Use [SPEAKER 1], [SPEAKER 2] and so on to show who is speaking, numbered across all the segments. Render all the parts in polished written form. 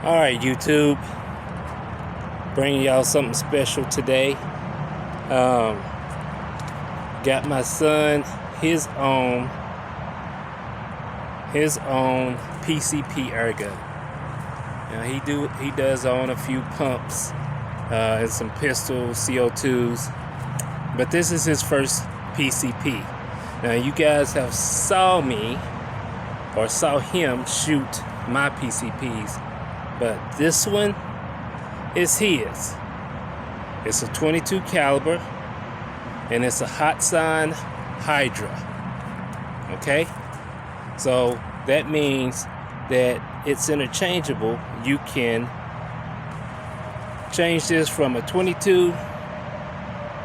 [SPEAKER 1] Alright, YouTube, bringing y'all something special today. Got my son his own PCP air gun. Now he does own a few pumps and some pistol CO2s, but this is his first PCP. Now you guys have saw him shoot my PCPs, but this one is his. It's a 22 caliber and it's a Hatsan Hydra. Okay? So that means that it's interchangeable. You can change this from a 22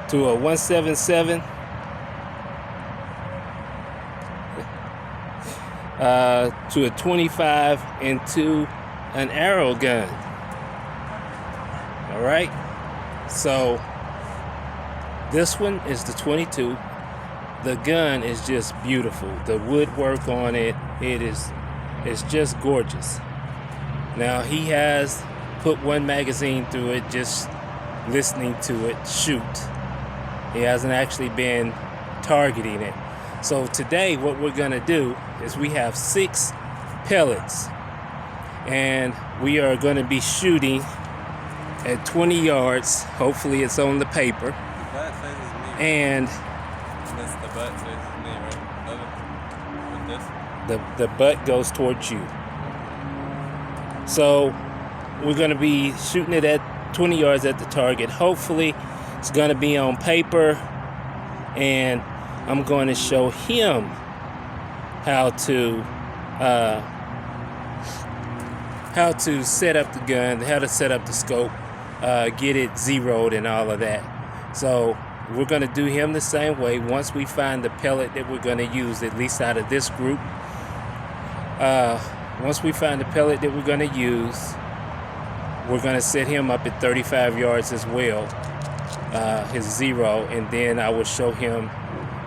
[SPEAKER 1] to a 177 to a 25 and to an arrow gun. All right, so this one is the 22. The gun is just beautiful. The woodwork on it's just gorgeous. Now he has put one magazine through it, just listening to it shoot. He hasn't actually been targeting it. So today what we're gonna do is we have 6 pellets and we are going to be shooting at 20 yards. Hopefully it's on the paper.
[SPEAKER 2] The butt says it's me.
[SPEAKER 1] And
[SPEAKER 2] that's the butt says it's me, right? With this?
[SPEAKER 1] the butt goes towards you. So we're going to be shooting it at 20 yards at the target. Hopefully it's going to be on paper, and I'm going to show him how to set up the gun, how to set up the scope, get it zeroed and all of that. So we're going to do him the same way. Once we find the pellet that we're going to use, at least out of this group, once we find the pellet that we're going to use, we're going to set him up at 35 yards as well, his zero, and then I will show him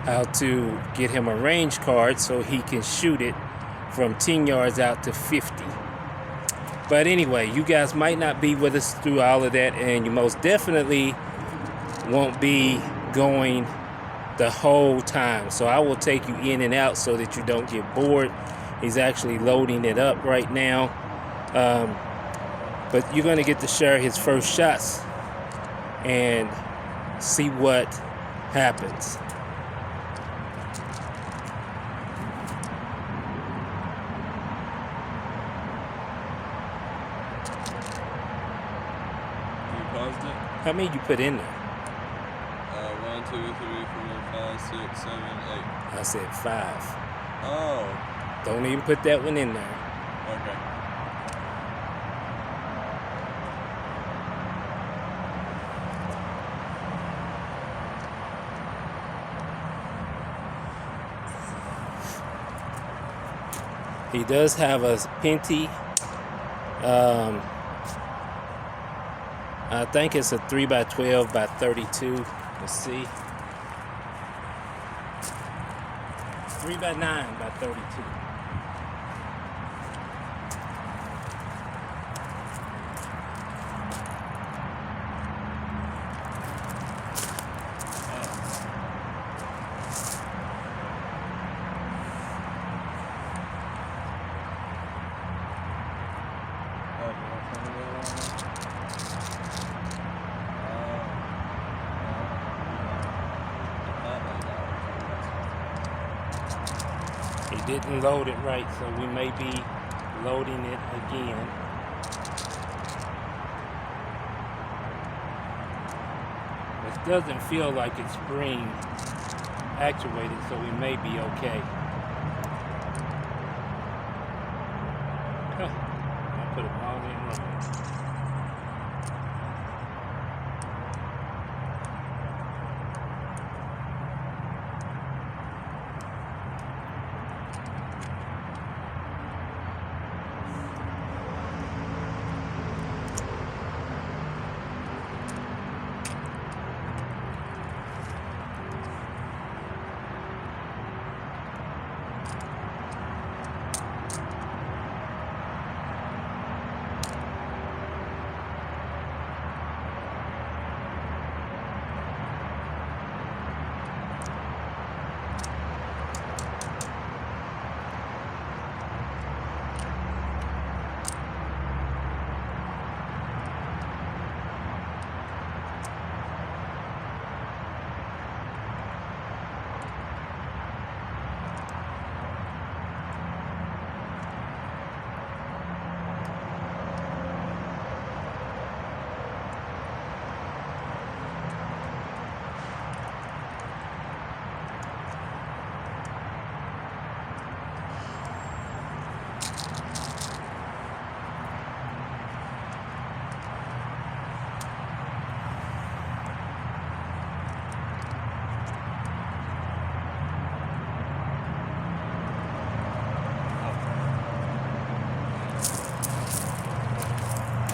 [SPEAKER 1] how to get him a range card so he can shoot it from 10 yards out to 50. But anyway, you guys might not be with us through all of that, and you most definitely won't be going the whole time. So I will take you in and out so that you don't get bored. He's actually loading it up right now. But you're going to get to share his first shots and see what happens. How many you put in there?
[SPEAKER 2] 1, 2, 3, 4, 5, 6, 7, 8.
[SPEAKER 1] I said 5.
[SPEAKER 2] Oh.
[SPEAKER 1] Don't even put that one in there.
[SPEAKER 2] Okay.
[SPEAKER 1] He does have a Penty. I think it's a 3x12 by 32. Let's see. 3x9 by 32. He didn't load it right, so we may be loading it again. It doesn't feel like it's spring actuated, so we may be okay. I'll put them all in right.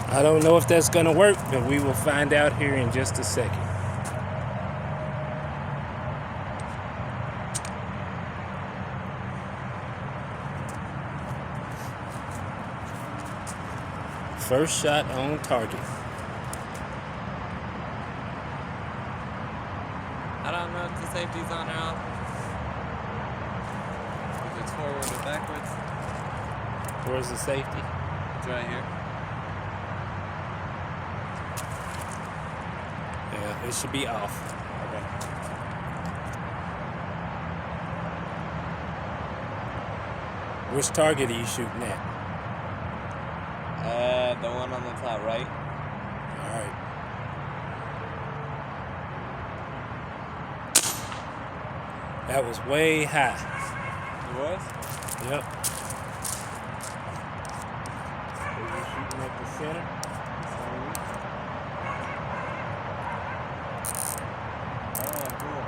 [SPEAKER 1] I don't know if that's gonna work, but we will find out here in just a second. First shot on target.
[SPEAKER 2] I don't know if the safety's on or off. If it's forward or backwards.
[SPEAKER 1] Where's the safety?
[SPEAKER 2] It's right here.
[SPEAKER 1] Yeah, it should be off.
[SPEAKER 2] Okay.
[SPEAKER 1] Which target are you shooting at?
[SPEAKER 2] The one on the top right.
[SPEAKER 1] All right. That was way high.
[SPEAKER 2] It was?
[SPEAKER 1] Yep. Were you shooting at the center?
[SPEAKER 2] Oh, cool.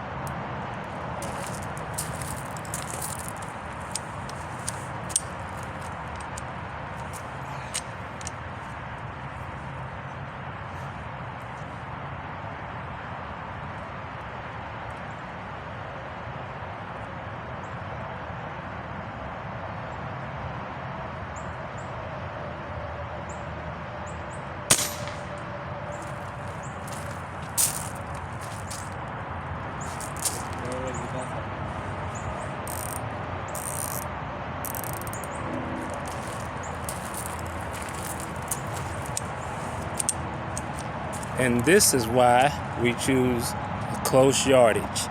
[SPEAKER 1] And this is why we choose a close yardage,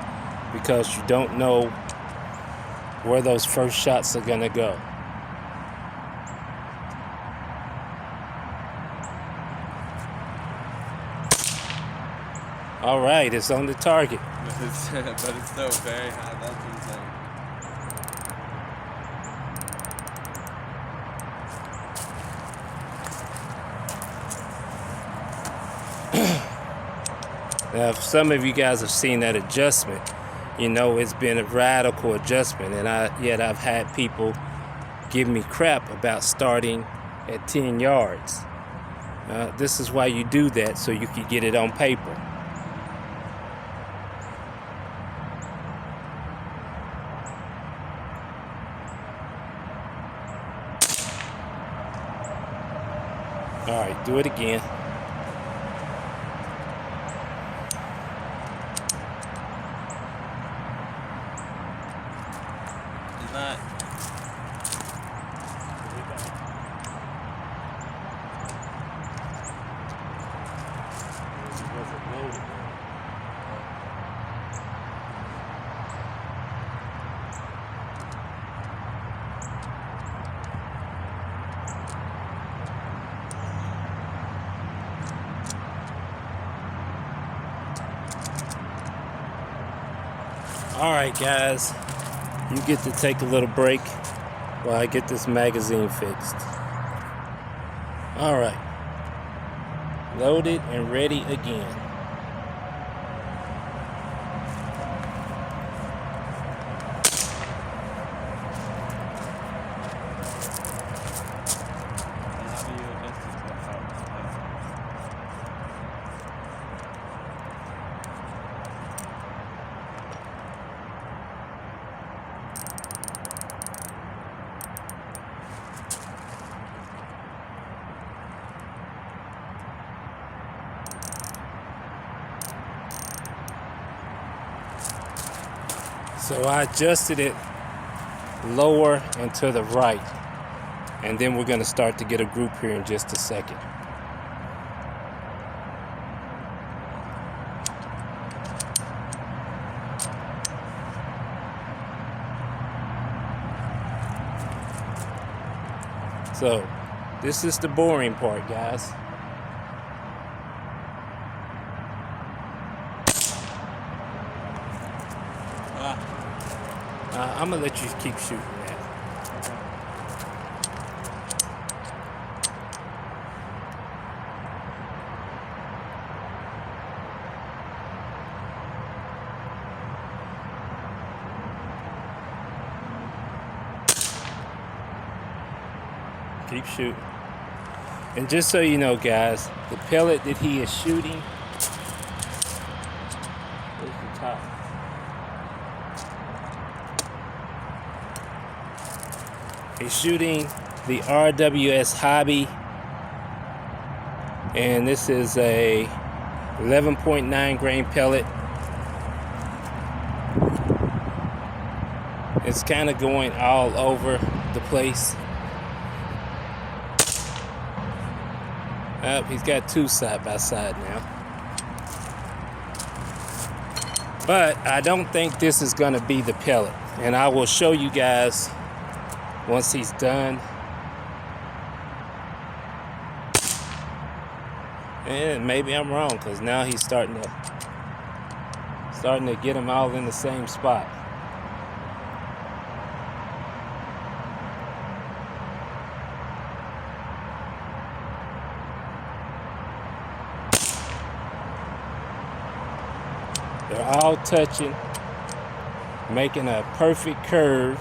[SPEAKER 1] because you don't know where those first shots are gonna go. All right, it's on the target.
[SPEAKER 2] But it's still very high. That's insane.
[SPEAKER 1] Now, if some of you guys have seen that adjustment, you know it's been a radical adjustment, and yet I've had people give me crap about starting at 10 yards. This is why you do that, so you can get it on paper. All right, do it again.
[SPEAKER 2] Is that?
[SPEAKER 1] All right, guys, you get to take a little break while I get this magazine fixed. All right, loaded and ready again.
[SPEAKER 2] How do you adjust this to the top?
[SPEAKER 1] So I adjusted it lower and to the right, and then we're going to start to get a group here in just a second. So this is the boring part, guys. I'm gonna let you keep shooting that. Keep shooting. And just so you know, guys, the pellet that he is shooting, where's the top? He's shooting the RWS Hobby, and this is a 11.9 grain pellet. It's kind of going all over the place. He's got two side by side now. But I don't think this is going to be the pellet. And I will show you guys once he's done. And maybe I'm wrong, because now he's starting to get them all in the same spot. They're all touching, making a perfect curve,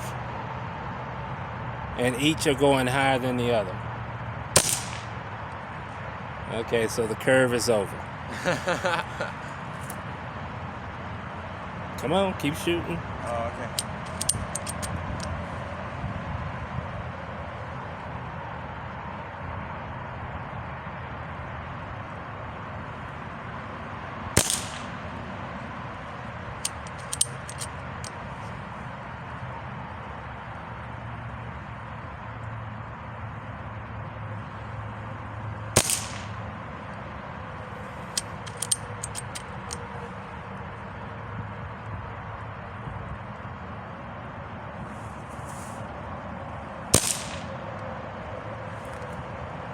[SPEAKER 1] and each are going higher than the other. Okay, so the curve is over. Come on, keep shooting.
[SPEAKER 2] Oh, okay.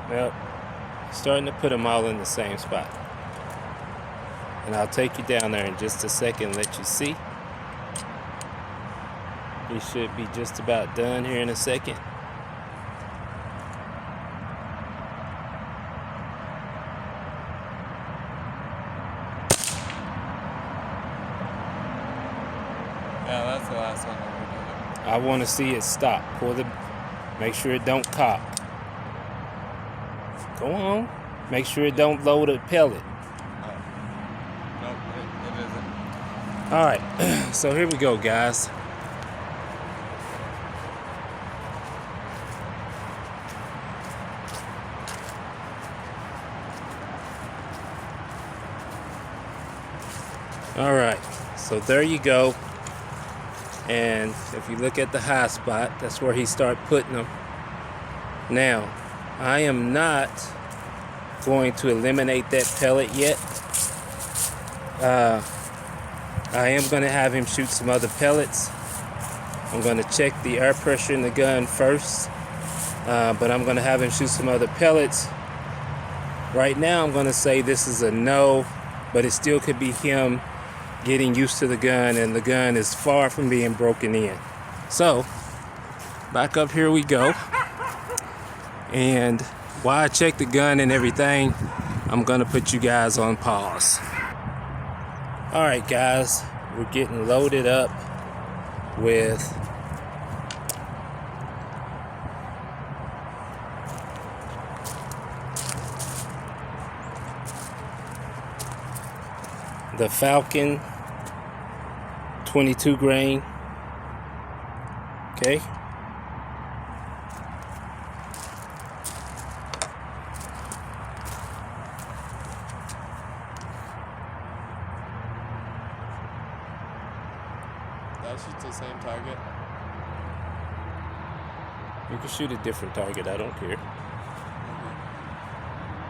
[SPEAKER 1] Well, starting to put them all in the same spot. And I'll take you down there in just a second and let you see. He should be just about done here in a second.
[SPEAKER 2] Yeah, that's the last one that we did.
[SPEAKER 1] I want to see it stop. Make sure it don't cock. Go on. Make sure it don't load a pellet.
[SPEAKER 2] Oh. Nope, it isn't.
[SPEAKER 1] All right, so here we go, guys. All right, so there you go. And if you look at the high spot, that's where he start putting them. Now, I am not going to eliminate that pellet yet. I am going to have him shoot some other pellets. I'm going to check the air pressure in the gun first, but I'm going to have him shoot some other pellets. Right now, I'm going to say this is a no, but it still could be him getting used to the gun, and the gun is far from being broken in. So, back up here we go. And while I check the gun and everything, I'm gonna put you guys on pause. All right, guys, we're getting loaded up with the Falcon 22 grain. Okay.
[SPEAKER 2] That shoots the same target.
[SPEAKER 1] You can shoot a different target, I don't care.
[SPEAKER 2] Okay.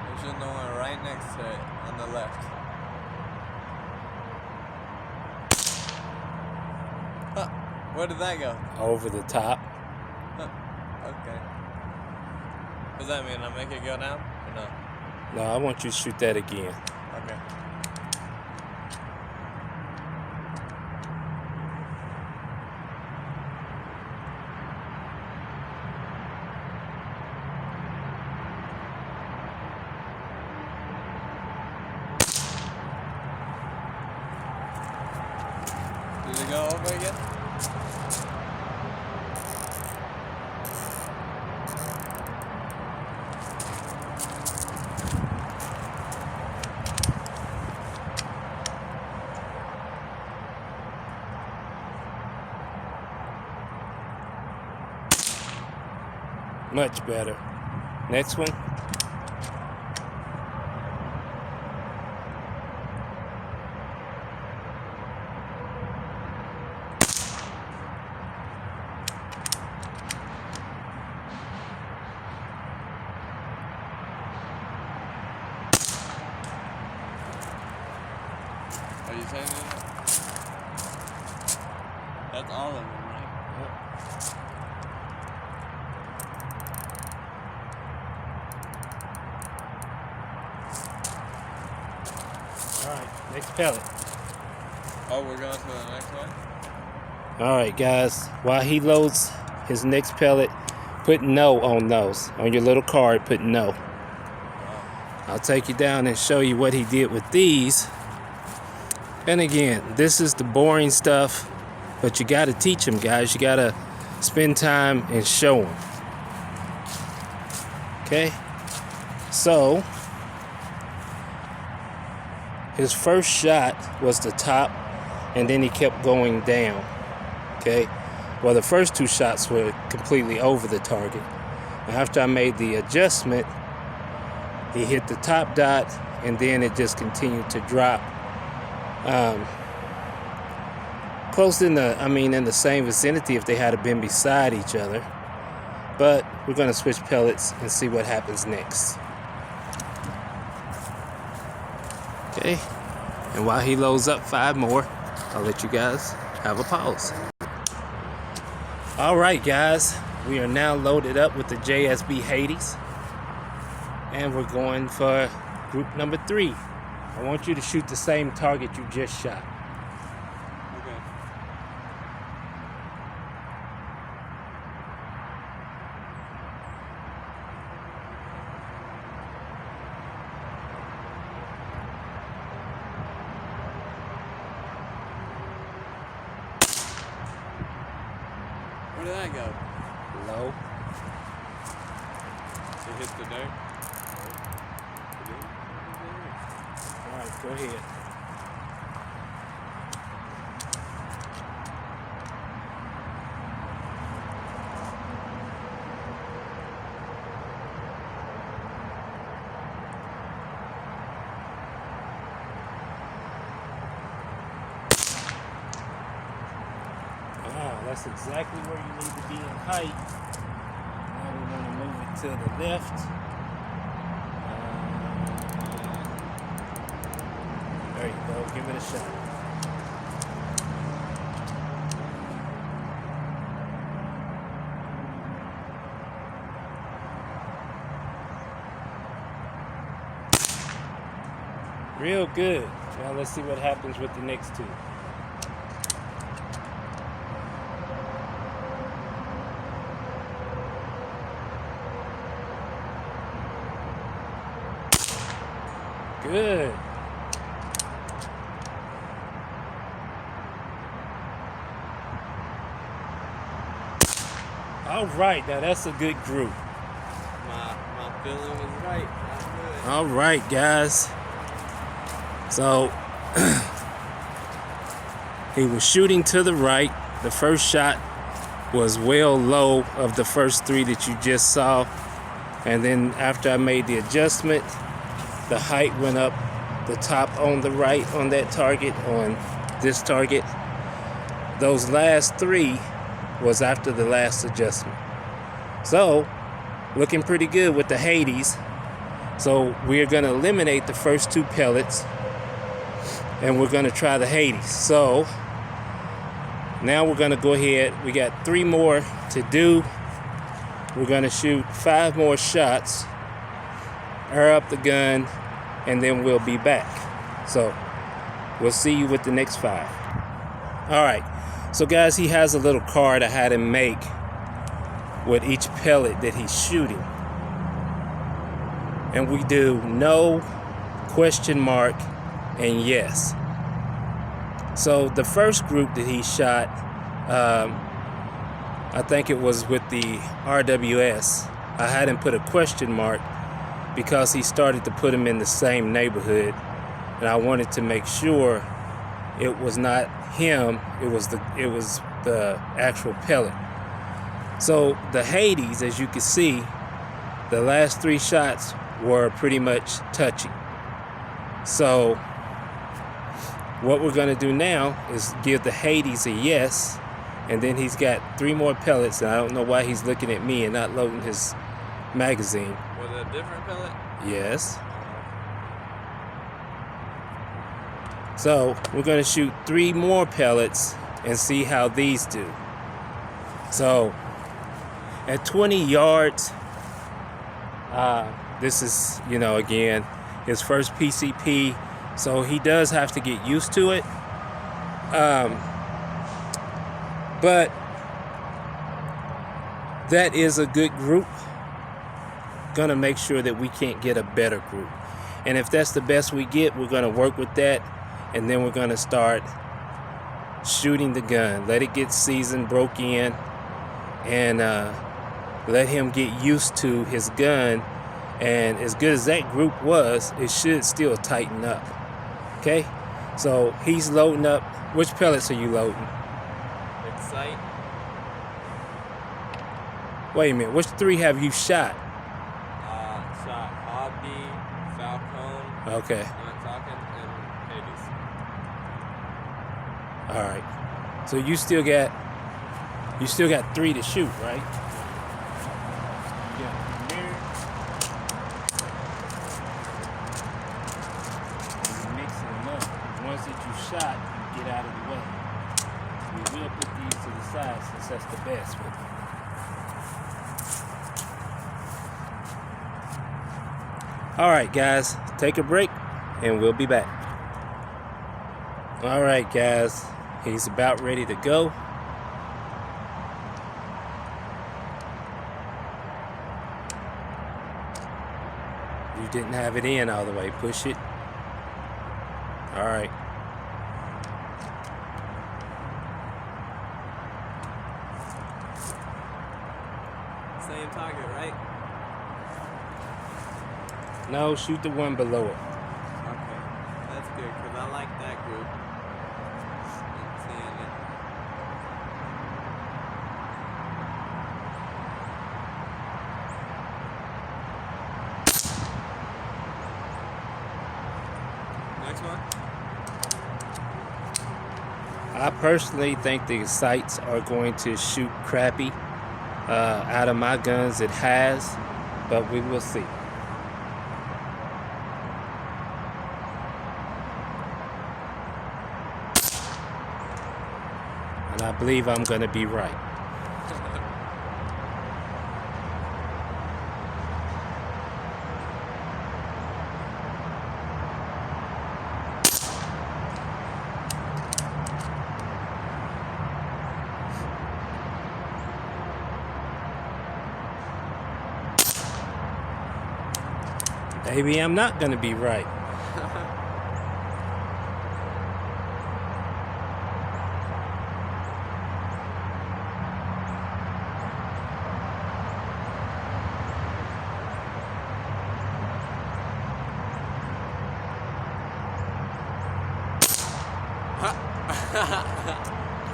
[SPEAKER 2] There's shooting the one right next to it on the left. Huh. Where did that go?
[SPEAKER 1] Over the top.
[SPEAKER 2] Huh. Okay. Does that mean I make it go down or no?
[SPEAKER 1] No, I want you to shoot that again.
[SPEAKER 2] Okay. Did it go over again?
[SPEAKER 1] Much better. Next one.
[SPEAKER 2] Are you saying that? That's all of them, right?
[SPEAKER 1] Yep. Alright, next pellet.
[SPEAKER 2] Oh, we're going to the next one?
[SPEAKER 1] Alright guys, while he loads his next pellet, put no on those. On your little card, put no. I'll take you down and show you what he did with these. And again, this is the boring stuff, but you got to teach them, guys. You got to spend time and show them. Okay? So, his first shot was the top, and then he kept going down. Okay? Well, the first two shots were completely over the target. After I made the adjustment, he hit the top dot, and then it just continued to drop. Close in the same vicinity if they had been beside each other. But we're going to switch pellets and see what happens next. Okay, and while he loads up 5 more, I'll let you guys have a pause. Alright guys, we are now loaded up with the JSB Hades, and we're going for group number 3. I want you to shoot the same target you just shot.
[SPEAKER 2] Okay. Where did that go?
[SPEAKER 1] Low.
[SPEAKER 2] It hit the dirt?
[SPEAKER 1] Alright, go ahead. That's exactly where you need to be in height. Now we want to move it to the left. There you go. Give it a shot. Real good. Now let's see what happens with the next two. Good. All right, now that's a good group.
[SPEAKER 2] My feeling was right. That's good.
[SPEAKER 1] All right, guys. So he was shooting to the right. The first shot was well low of the first 3 that you just saw. And then after I made the adjustment, the height went up, the top on the right on that target, on this target. Those last 3 was after the last adjustment. So, looking pretty good with the Hades. So we're gonna eliminate the first 2 pellets and we're gonna try the Hades. So, now we're gonna go ahead, we got 3 more to do. We're gonna shoot 5 more shots, air up the gun, and then we'll be back. So we'll see you with the next 5. All right, so guys, he has a little card I had him make with each pellet that he's shooting. And we do no, question mark, and yes. So the first group that he shot, I think it was with the RWS, I had him put a question mark because he started to put them in the same neighborhood, and I wanted to make sure it was not him, it was the actual pellet. So the Hades, as you can see, the last 3 shots were pretty much touching. So what we're gonna do now is give the Hades a yes, and then he's got 3 more pellets, and I don't know why he's looking at me and not loading his magazine.
[SPEAKER 2] Was it a different pellet?
[SPEAKER 1] Yes. So we're gonna shoot 3 more pellets and see how these do. So at 20 yards, this is, again, his first PCP, so he does have to get used to it. But that is a good group. Gonna make sure that we can't get a better group. And if that's the best we get, we're gonna work with that, and then we're gonna start shooting the gun. Let it get seasoned, broke in, and let him get used to his gun. And as good as that group was, it should still tighten up. Okay? So he's loading up. Which pellets are you loading?
[SPEAKER 2] Excite.
[SPEAKER 1] Wait a minute. Which 3 have you shot?
[SPEAKER 2] Shot Hobby, Falcon,
[SPEAKER 1] Okay.
[SPEAKER 2] Not Talking, and Hades.
[SPEAKER 1] All right. So you still got 3 to shoot, right? Yeah. Mixing them up. Once that you shot, you get out of the way. We will put these to the side since that's the best one. All right, guys, take a break and we'll be back. All right, guys, he's about ready to go. You didn't have it in all the way. Push it. All right.
[SPEAKER 2] Same target, right?
[SPEAKER 1] No, shoot the one below it.
[SPEAKER 2] Okay. That's good, because I like that group. And seeing it. Next one?
[SPEAKER 1] I personally think the sights are going to shoot crappy. Out of my guns, it has, but we will see. And I believe I'm going to be right. Maybe I'm not going to be right.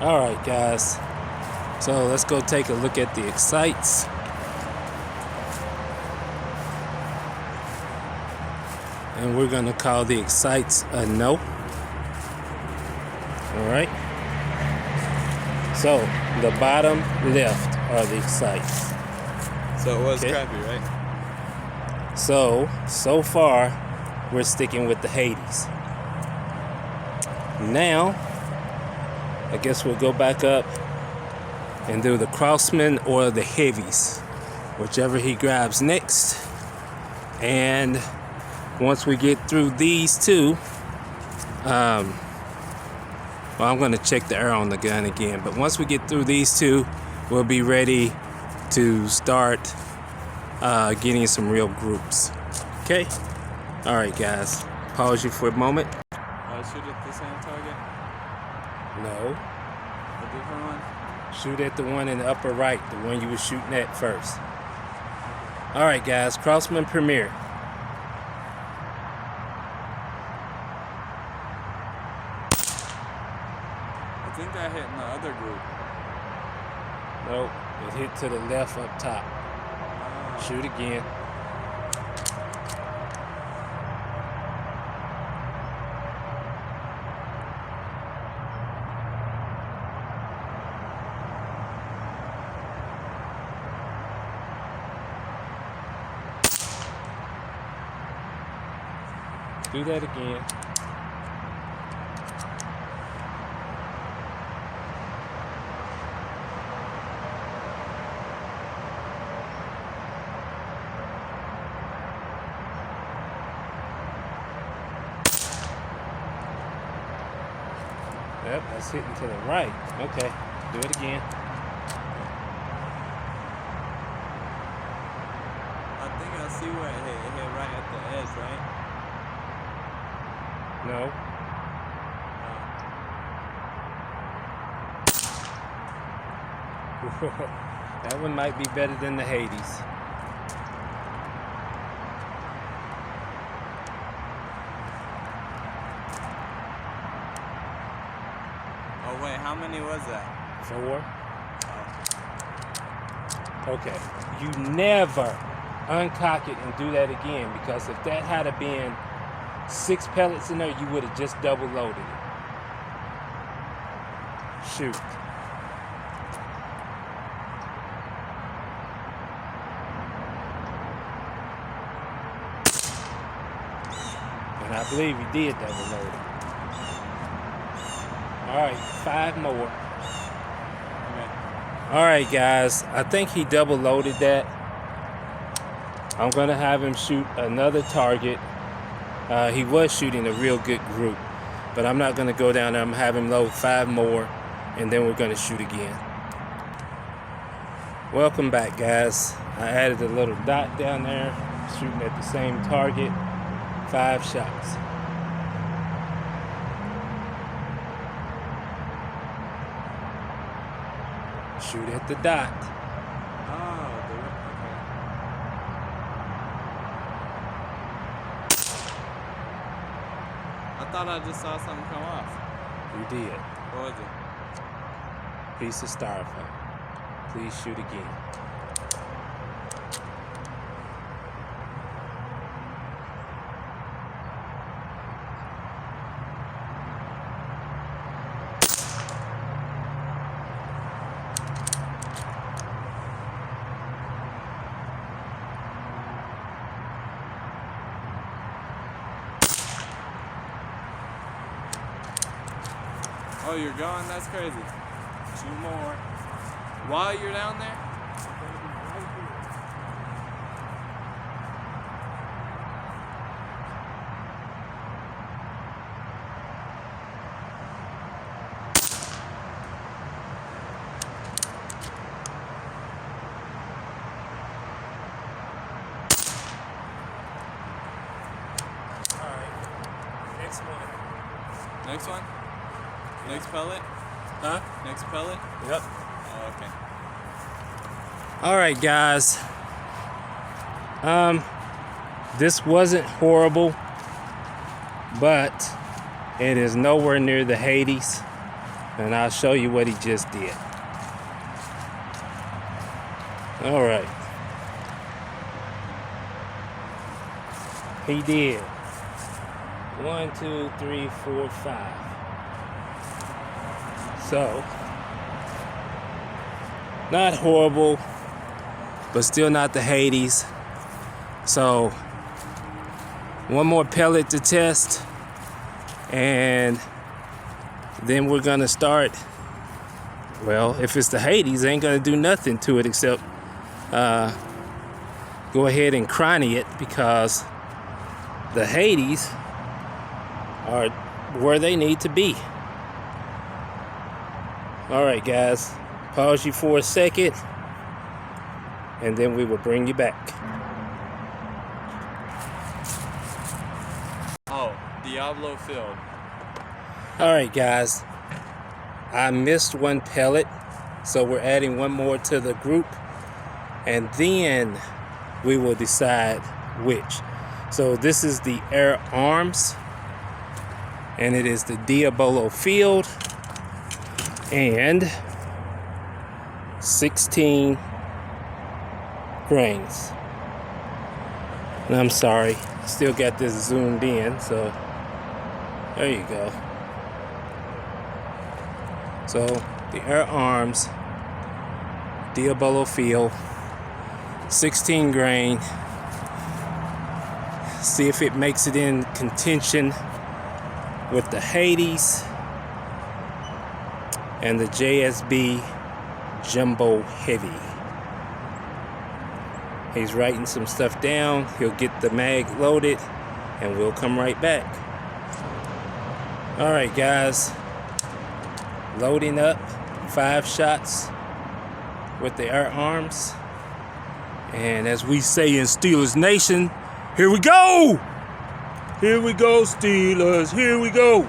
[SPEAKER 1] All right, guys. So let's go take a look at the excites. And we're going to call the excites a no. All right. So the bottom left are the excites.
[SPEAKER 2] So it was
[SPEAKER 1] Okay.
[SPEAKER 2] crappy, right?
[SPEAKER 1] So far, we're sticking with the Hades. Now, I guess we'll go back up and do the Crossman or the heavies, whichever he grabs next. And once we get through these 2, well, I'm going to check the arrow on the gun again. But once we get through these 2, we'll be ready to start getting some real groups. Okay? All right, guys. Pause you for a moment.
[SPEAKER 2] Shoot at the same target?
[SPEAKER 1] No.
[SPEAKER 2] A different one?
[SPEAKER 1] Shoot at the one in the upper right, the one you were shooting at first. All right, guys. Crossman Premier.
[SPEAKER 2] I think I hit in the other group.
[SPEAKER 1] Nope. It hit to the left up top. Shoot again. Do that again. Yep, that's hitting to the right. Okay, do it again.
[SPEAKER 2] I think I see where it hit. It hit right at the edge, right?
[SPEAKER 1] No. That one might be better than the Hades.
[SPEAKER 2] Oh wait, how many was that?
[SPEAKER 1] 4. Okay, you never uncock it and do that again, because if that had been 6 pellets in there, you would have just double loaded it. Shoot. And I believe you did double load it. All right, 5 more.
[SPEAKER 2] Okay.
[SPEAKER 1] All right, guys, I think he double loaded that. I'm gonna have him shoot another target. He was shooting a real good group, but I'm not gonna go down there. I'm gonna have him load 5 more, and then we're gonna shoot again. Welcome back, guys. I added a little dot down there, shooting at the same target, 5 shots. Shoot at the dot.
[SPEAKER 2] Oh, okay. I thought I just saw something come off.
[SPEAKER 1] You did.
[SPEAKER 2] What was it?
[SPEAKER 1] Piece of styrofoam. Please shoot again.
[SPEAKER 2] Oh, you're going? That's crazy.
[SPEAKER 1] 2 more.
[SPEAKER 2] While you're down there?
[SPEAKER 1] All right. Next one.
[SPEAKER 2] Next one? Next pellet?
[SPEAKER 1] Huh?
[SPEAKER 2] Next pellet?
[SPEAKER 1] Yep.
[SPEAKER 2] Oh, okay.
[SPEAKER 1] All right, guys. This wasn't horrible, but it is nowhere near the Hades, and I'll show you what he just did. All right. He did 1, 2, 3, 4, 5. So, not horrible, but still not the Hades. So, one more pellet to test, and then we're gonna start. Well, if it's the Hades, ain't gonna do nothing to it except go ahead and chrony it, because the Hades are where they need to be. All right, guys, pause you for a second, and then we will bring you back.
[SPEAKER 2] Oh, Diablo filled.
[SPEAKER 1] All right, guys, I missed one pellet, so we're adding one more to the group, and then we will decide which. So this is the Air Arms, and it is the Diablo Field, and 16 grains. And I'm sorry, still got this zoomed in, so there you go. So the air arms, Diabolo Field, 16 grain. See if it makes it in contention with the Hades and the JSB Jumbo Heavy. He's writing some stuff down. He'll get the mag loaded and we'll come right back. All right, guys. Loading up 5 shots with the air arms. And as we say in Steelers Nation, here we go! Here we go, Steelers. Here we go.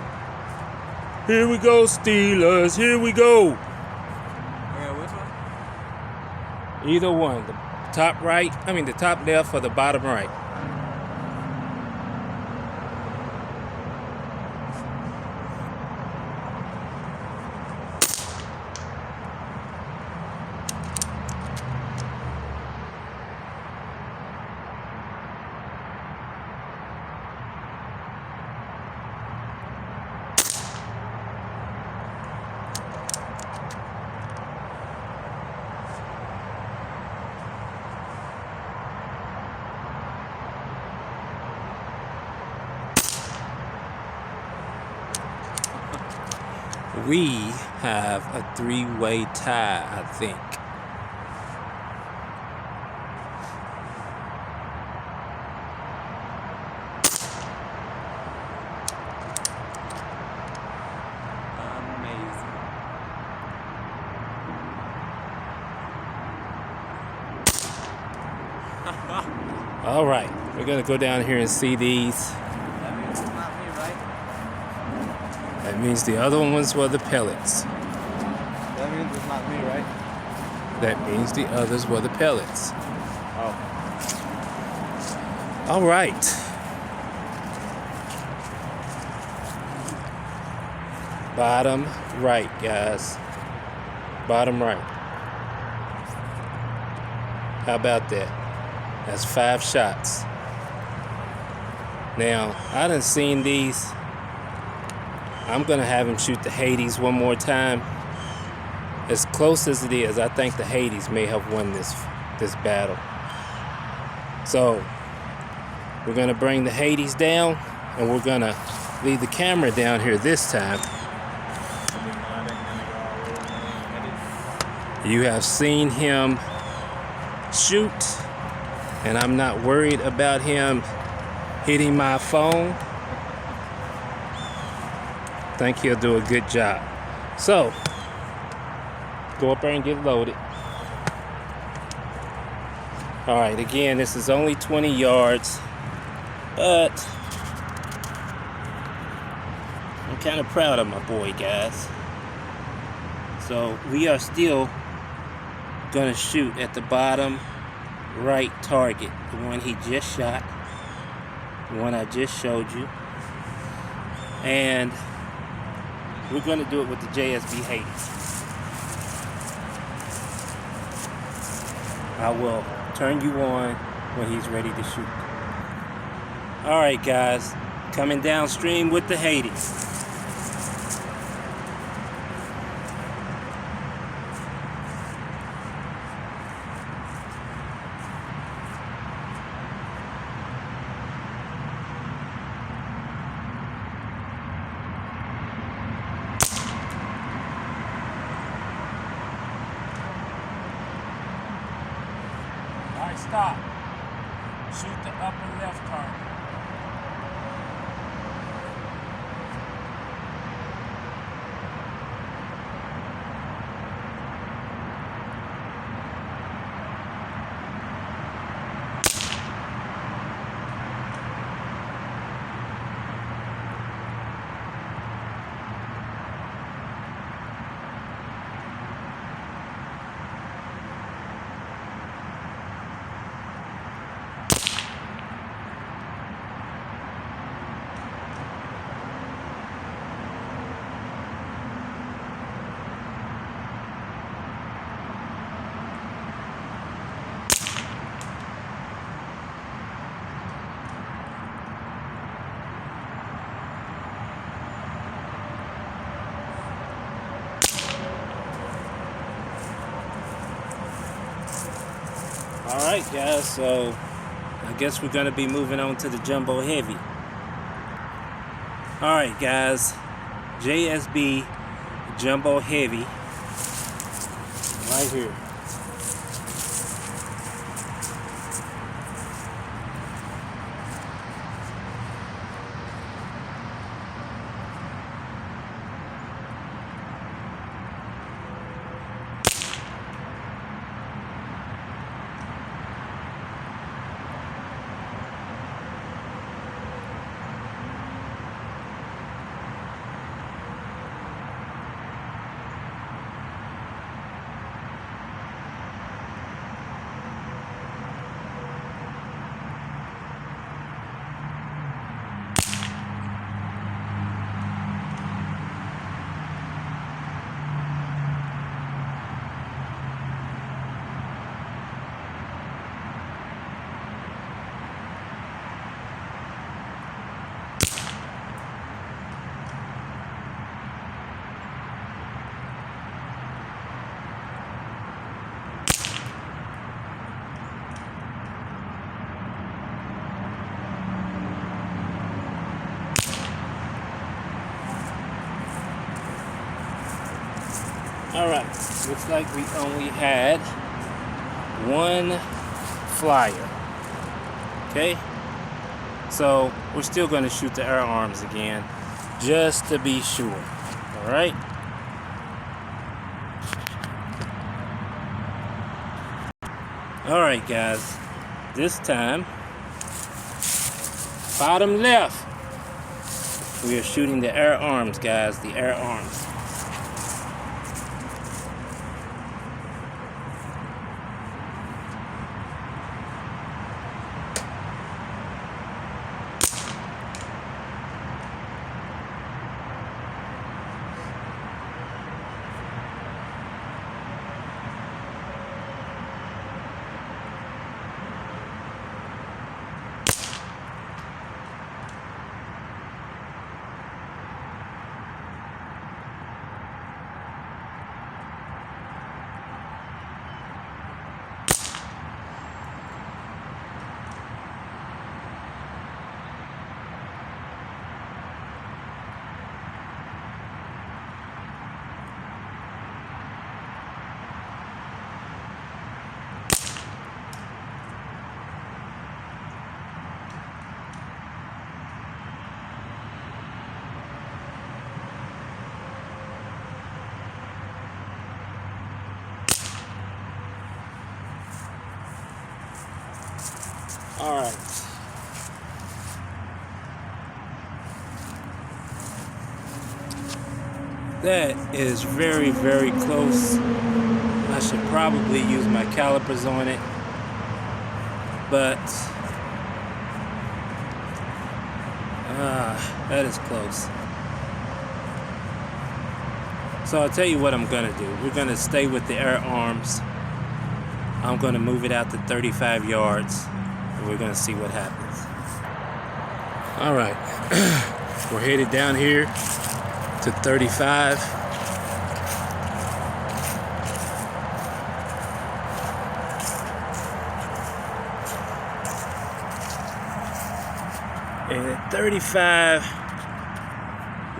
[SPEAKER 1] Here we go, Steelers. Here we go.
[SPEAKER 2] Okay, which one?
[SPEAKER 1] Either one. The top right, the top left or the bottom right. We have a 3-way tie, I think.
[SPEAKER 2] Amazing.
[SPEAKER 1] All right, we're gonna go down here and see these.
[SPEAKER 2] That means it's not me, right?
[SPEAKER 1] That means the other ones were the pellets.
[SPEAKER 2] That means it's not me, right?
[SPEAKER 1] That means the others were the pellets.
[SPEAKER 2] Oh.
[SPEAKER 1] All right. Bottom right, guys. Bottom right. How about that? That's 5 shots. Now, I done seen these. I'm gonna have him shoot the Hades one more time. As close as it is, I think the Hades may have won this battle. So, we're gonna bring the Hades down, and we're gonna leave the camera down here this time. You have seen him shoot, and I'm not worried about him hitting my phone. I think he'll do a good job. So, go up there and get loaded. All right, again, this is only 20 yards, but I'm kind of proud of my boy, guys. So we are still gonna shoot at the bottom right target, the one he just shot, the one I just showed you, and we're gonna do it with the JSB Hades. I will turn you on when he's ready to shoot. All right, guys, coming downstream with the Hades. All right, stop. Shoot the upper left target. Alright guys, so I guess we're gonna be moving on to the jumbo heavy. Alright guys, JSB jumbo heavy right here. Alright, looks like we only had one flyer. Okay? So we're still going to shoot the air arms again, just to be sure. Alright? Alright guys, this time, bottom left, we are shooting the air arms guys, the air arms. Alright. That is very, very close. I should probably use my calipers on it. But that is close. So I'll tell you what I'm gonna do. We're gonna stay with the air arms. I'm gonna move it out to 35 yards. We're gonna see what happens. All right, we're headed down here to 35. And at 35,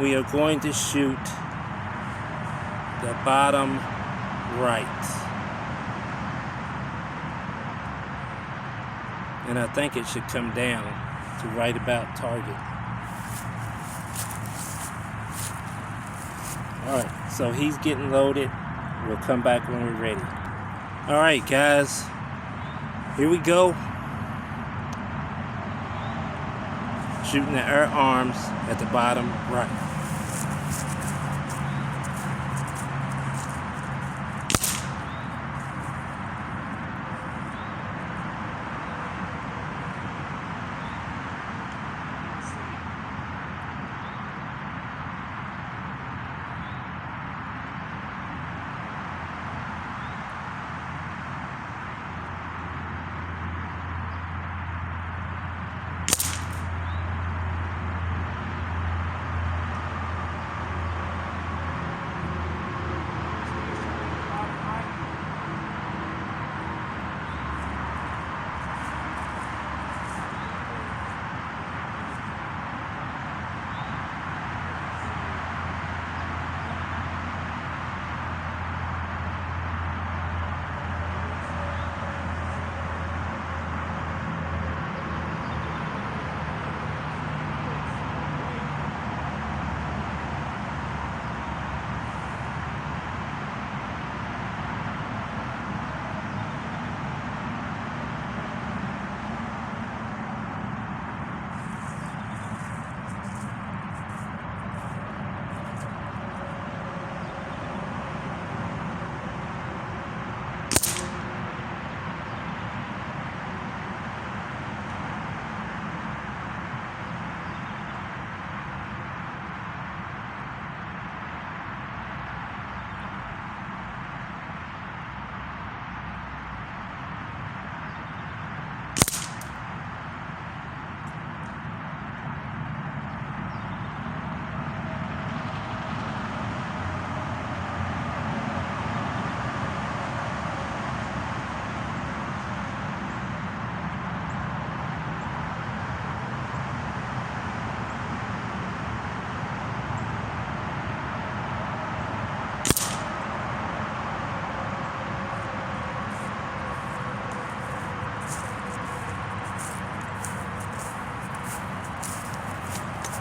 [SPEAKER 1] we are going to shoot the bottom right. And I think it should come down to right about target. Alright, so he's getting loaded. We'll come back when we're ready. Alright guys, here we go. Shooting the air arms at the bottom right.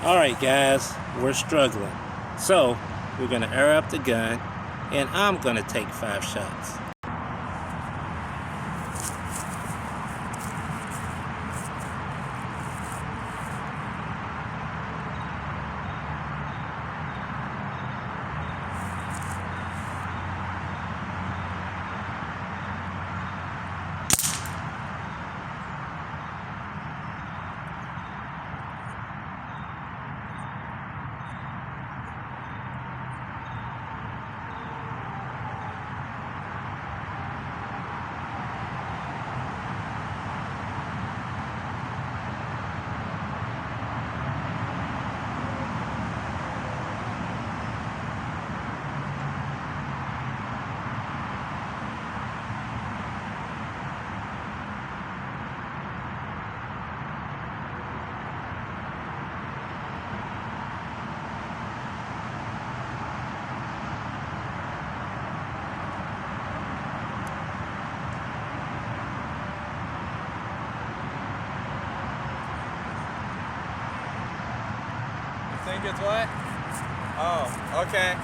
[SPEAKER 1] Alright guys, we're struggling. So, we're gonna air up the gun and I'm gonna take 5 shots.
[SPEAKER 2] Think it's what? Oh, okay.